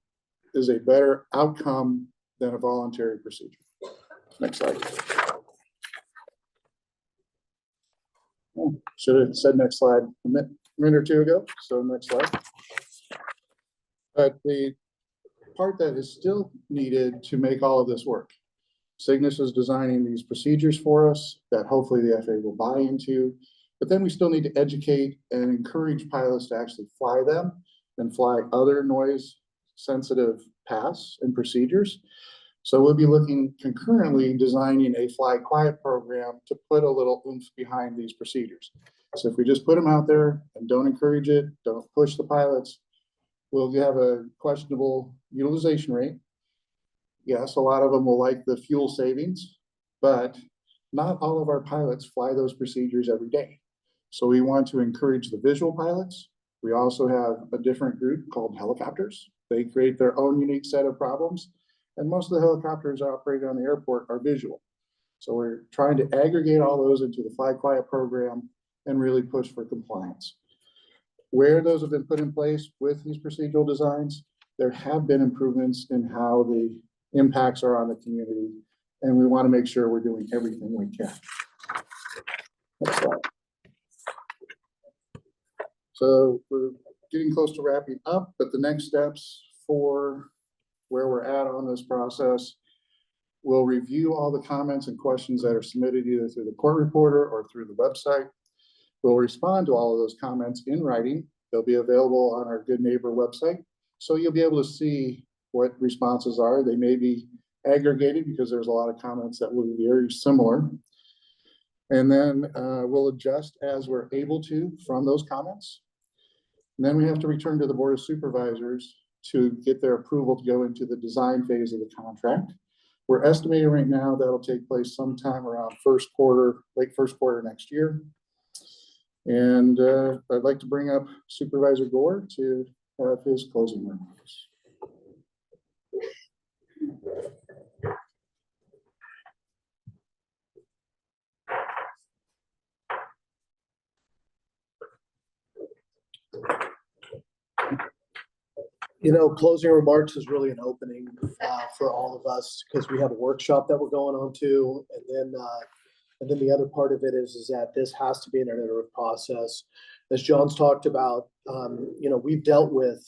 is a better outcome than a voluntary procedure. Next slide. Oh, should have said next slide a minute or two ago. So next slide. But the part that is still needed to make all of this work. Cignus is designing these procedures for us that hopefully the FAA will buy into, but then we still need to educate and encourage pilots to actually fly them and fly other noise sensitive paths and procedures. So we'll be looking concurrently designing a fly quiet program to put a little oomph behind these procedures. So if we just put them out there and don't encourage it, don't push the pilots, we'll have a questionable utilization rate. Yes, a lot of them will like the fuel savings, but not all of our pilots fly those procedures every day. So we want to encourage the visual pilots. We also have a different group called helicopters. They create their own unique set of problems. And most of the helicopters operated on the airport are visual. So we're trying to aggregate all those into the Fly Quiet program and really push for compliance. Where those have been put in place with these procedural designs, there have been improvements in how the impacts are on the community. And we want to make sure we're doing everything we can. Next slide. So we're getting close to wrapping up, but the next steps for where we're at on this process, we'll review all the comments and questions that are submitted either through the court reporter or through the website. We'll respond to all of those comments in writing. They'll be available on our Good Neighbor website. So you'll be able to see what responses are. They may be aggregated because there's a lot of comments that will be very similar. And then we'll adjust as we're able to from those comments. And then we have to return to the Board of Supervisors to get their approval to go into the design phase of the contract. We're estimating right now that'll take place sometime around late first quarter next year. And I'd like to bring up Supervisor Gore to have his closing remarks.
You know, closing remarks is really an opening for all of us because we have a workshop that we're going on to, and then the other part of it is that this has to be an iterative process. As John's talked about, you know, we've dealt with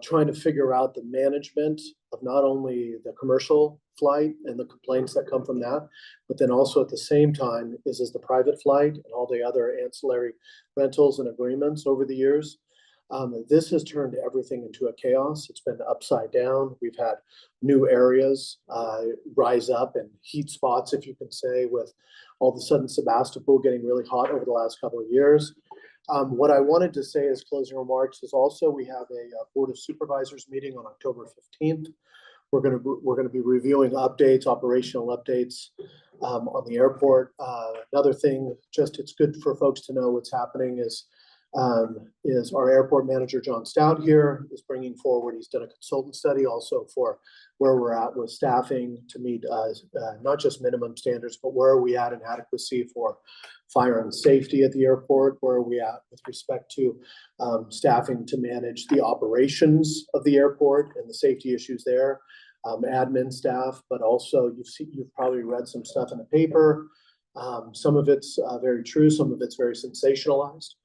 trying to figure out the management of not only the commercial flight and the complaints that come from that, but then also at the same time is the private flight and all the other ancillary rentals and agreements over the years. This has turned everything into a chaos. It's been upside down. We've had new areas rise up and heat spots, if you can say, with all of a sudden Sebastopol getting really hot over the last couple of years. What I wanted to say as closing remarks is also we have a Board of Supervisors meeting on October 15th. We're going to be reviewing updates, operational updates on the airport. Another thing, just it's good for folks to know what's happening is our airport manager, John Stout here, is bringing forward, he's done a consultant study also for where we're at with staffing to meet not just minimum standards, but where are we at in adequacy for fire and safety at the airport, where are we at with respect to staffing to manage the operations of the airport and the safety issues there, admin staff, but also you've probably read some stuff in the paper. Some of it's very true, some of it's very sensationalized.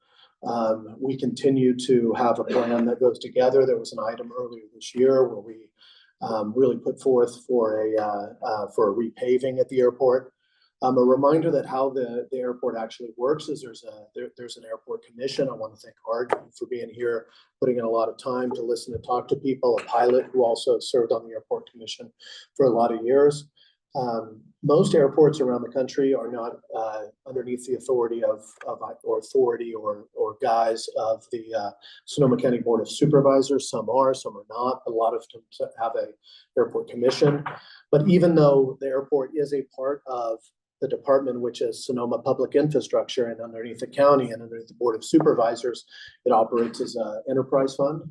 We continue to have a plan that goes together. There was an item earlier this year where we really put forth for a repaving at the airport. A reminder that how the airport actually works is there's an airport commission. I want to thank Art for being here, putting in a lot of time to listen and talk to people, a pilot who also served on the airport commission for a lot of years. Most airports around the country are not underneath the authority or guise of the Sonoma County Board of Supervisors. Some are not. A lot of them have a airport commission. But even though the airport is a part of the department, which is Sonoma Public Infrastructure, and underneath the county and underneath the Board of Supervisors, it operates as an enterprise fund,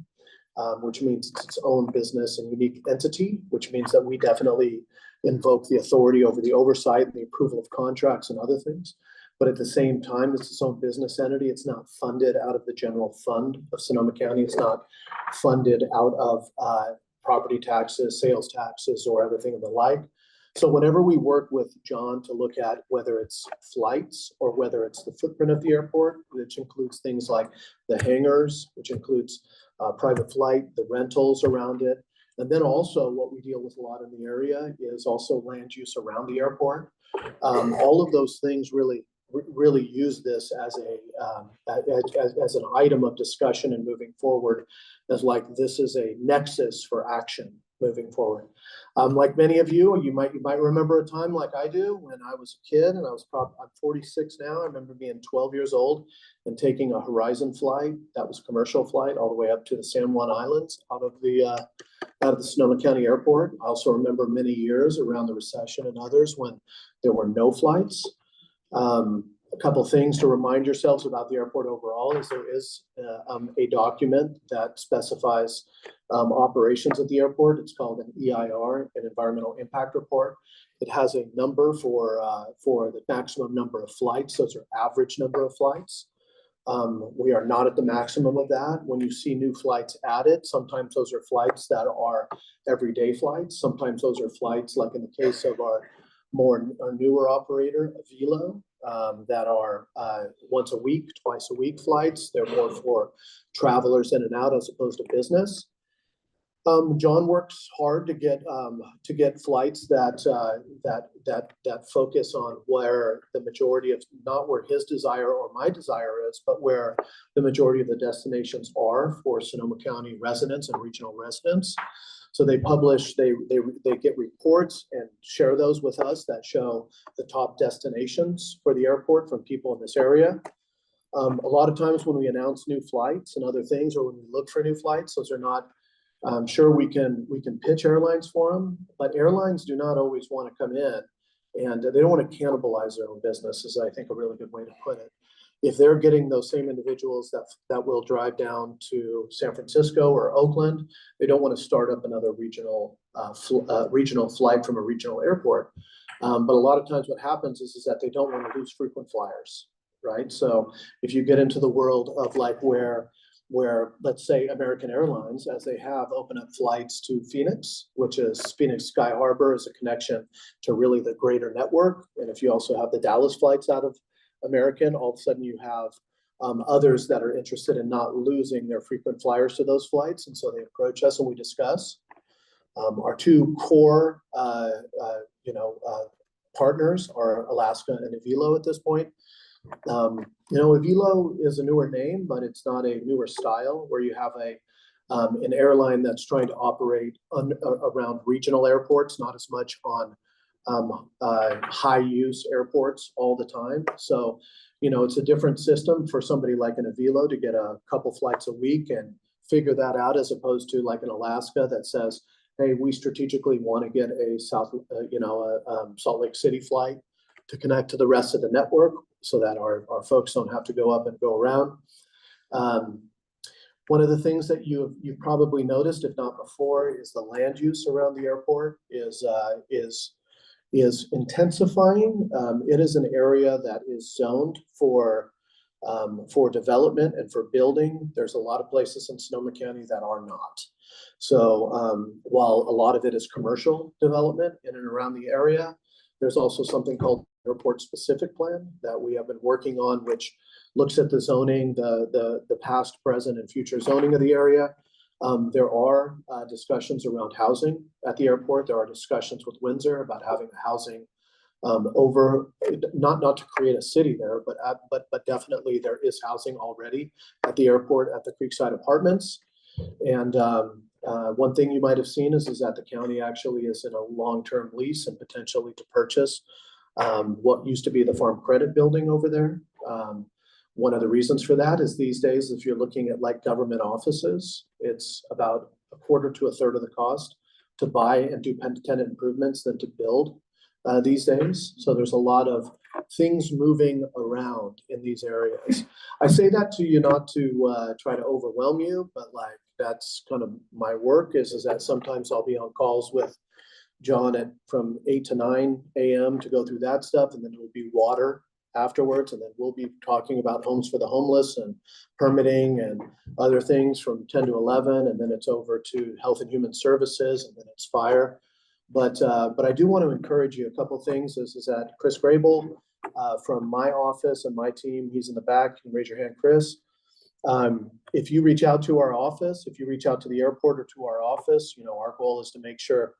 which means it's its own business and unique entity, which means that we definitely invoke the authority over the oversight and the approval of contracts and other things. But at the same time, it's its own business entity. It's not funded out of the general fund of Sonoma County. It's not funded out of property taxes, sales taxes, or everything of the like. So whenever we work with John to look at whether it's flights or whether it's the footprint of the airport, which includes things like the hangars, which includes private flight, the rentals around it, And then also what we deal with a lot in the area is also land use around the airport. All of those things really use this as as an item of discussion and moving forward, as like this is a nexus for action moving forward. Like many of you, you might remember a time like I do when I was a kid, and I'm 46 now. I remember being 12 years old and taking a Horizon flight. That was a commercial flight all the way up to the San Juan Islands out of the Sonoma County Airport. I also remember many years around the recession and others when there were no flights. A couple things to remind yourselves about the airport overall is there is a document that specifies operations at the airport. It's called an EIR, an Environmental Impact Report. It has a number for the maximum number of flights. Those are average number of flights. We are not at the maximum of that. When you see new flights added, sometimes those are flights that are everyday flights. Sometimes those are flights, like in the case of our newer operator, Avilo, that are once a week, twice a week flights. They're more for travelers in and out as opposed to business. John works hard to get flights that focus on where the majority of, not where his desire or my desire is, but where the majority of the destinations are for Sonoma County residents and regional residents. So they publish, they get reports and share those with us that show the top destinations for the airport from people in this area. A lot of times when we announce new flights and other things, or when we look for new flights, those are not, sure we can pitch airlines for them, but airlines do not always want to come in, and they don't want to cannibalize their own business, is I think a really good way to put it. If they're getting those same individuals that will drive down to San Francisco or Oakland, they don't want to start up another regional flight from a regional airport. But a lot of times what happens is that they don't want to lose frequent flyers, right? So if you get into the world of like where let's say American Airlines, as they have, open up flights to Phoenix, which is Phoenix Sky Harbor is a connection to really the greater network. And if you also have the Dallas flights out of American, all of a sudden you have others that are interested in not losing their frequent flyers to those flights. And so they approach us and we discuss. Our two core partners are Alaska and Avilo at this point. Avilo is a newer name, but it's not a newer style where you have an airline that's trying to operate around regional airports, not as much on high use airports all the time. So, it's a different system for somebody like an Avilo to get a couple flights a week and figure that out, as opposed to like an Alaska that says, hey, we strategically want to get a Salt Lake City flight to connect to the rest of the network so that our folks don't have to go up and go around. One of the things that you've probably noticed, if not before, is the land use around the airport is intensifying. It is an area that is zoned for development and for building. There's a lot of places in Sonoma County that are not. So while a lot of it is commercial development in and around the area, there's also something called airport specific plan that we have been working on, which looks at the zoning, the past, present, and future zoning of the area. There are discussions around housing at the airport. There are discussions with Windsor about having housing over, not to create a city there, but definitely there is housing already at the airport at the Creekside Apartments. And one thing you might have seen is that the county actually is in a long-term lease and potentially to purchase what used to be the Farm Credit Building over there. One of the reasons for that is these days, if you're looking at like government offices, it's about a quarter to a third of the cost to buy and do tenant improvements than to build these days. So there's a lot of things moving around in these areas. I say that to you not to try to overwhelm you, but like that's kind of my work is that sometimes I'll be on calls with John from 8 to 9 a.m. to go through that stuff, and then it will be water afterwards, and then we'll be talking about homes for the homeless and permitting and other things from 10 to 11, and then it's over to Health and Human Services, and then it's fire. But I do want to encourage you a couple of things. Is that Chris Grable from my office and my team, he's in the back. You can raise your hand, Chris. If you reach out to our office, if you reach out to the airport or to our office, our goal is to make sure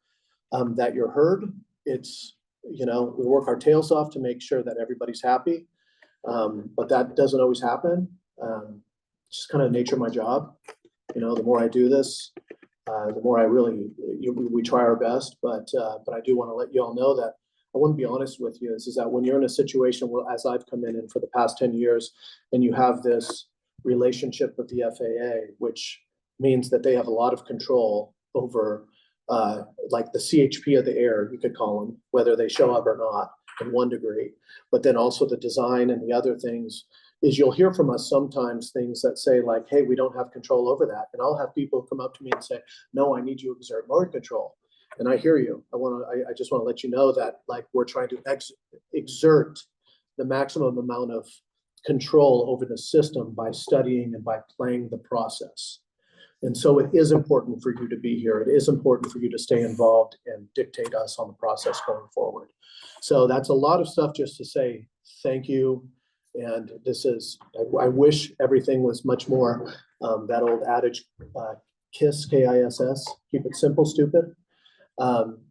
that you're heard. It's, we work our tails off to make sure that everybody's happy. But that doesn't always happen. It's just kind of nature of my job. The more I do this, the more we try our best, but I do want to let you all know that I want to be honest with you, is that when you're in a situation where, as I've come in for the past 10 years, and you have this relationship with the FAA, which means that they have a lot of control over like the CHP of the air, you could call them, whether they show up or not in one degree, but then also the design and the other things, is you'll hear from us sometimes things that say like, hey, we don't have control over that. And I'll have people come up to me and say, no, I need you to exert motor control. And I hear you. I just want to let you know that like we're trying to exert the maximum amount of control over the system by studying and by playing the process. And so it is important for you to be here. It is important for you to stay involved and dictate us on the process going forward. So that's a lot of stuff just to say thank you. And this is, I wish everything was much more that old adage, KISS, K-I-S-S, keep it simple, stupid.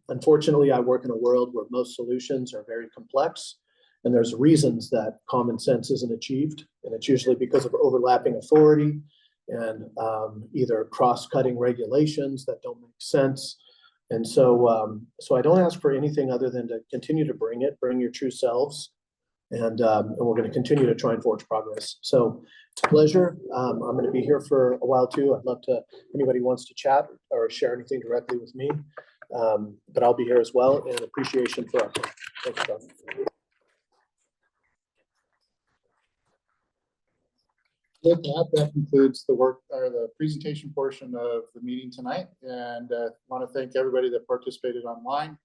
Unfortunately, I work in a world where most solutions are very complex, and there's reasons that common sense isn't achieved. And it's usually because of overlapping authority and either cross-cutting regulations that don't make sense. And so, so I don't ask for anything other than to continue to bring your true selves. And we're going to continue to try and forge progress. So it's a pleasure. I'm going to be here for a while too. I'd love to, if anybody wants to chat or share anything directly with me, but I'll be here as well, and appreciation for everything. Thanks, Doug.
With that, that concludes the work or the presentation portion of the meeting tonight. And want to thank everybody that participated online.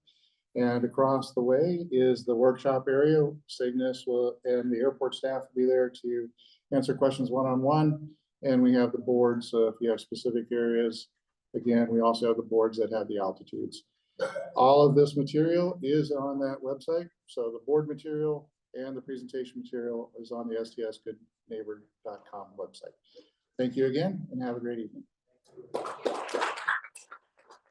And across the way is the workshop area. Cignus and the airport staff will be there to answer questions one-on-one. And we have the boards. So if you have specific areas, again, we also have the boards that have the altitudes. All of this material is on that website. So the board material and the presentation material is on the stsgoodneighbor.com website. Thank you again and have a great evening.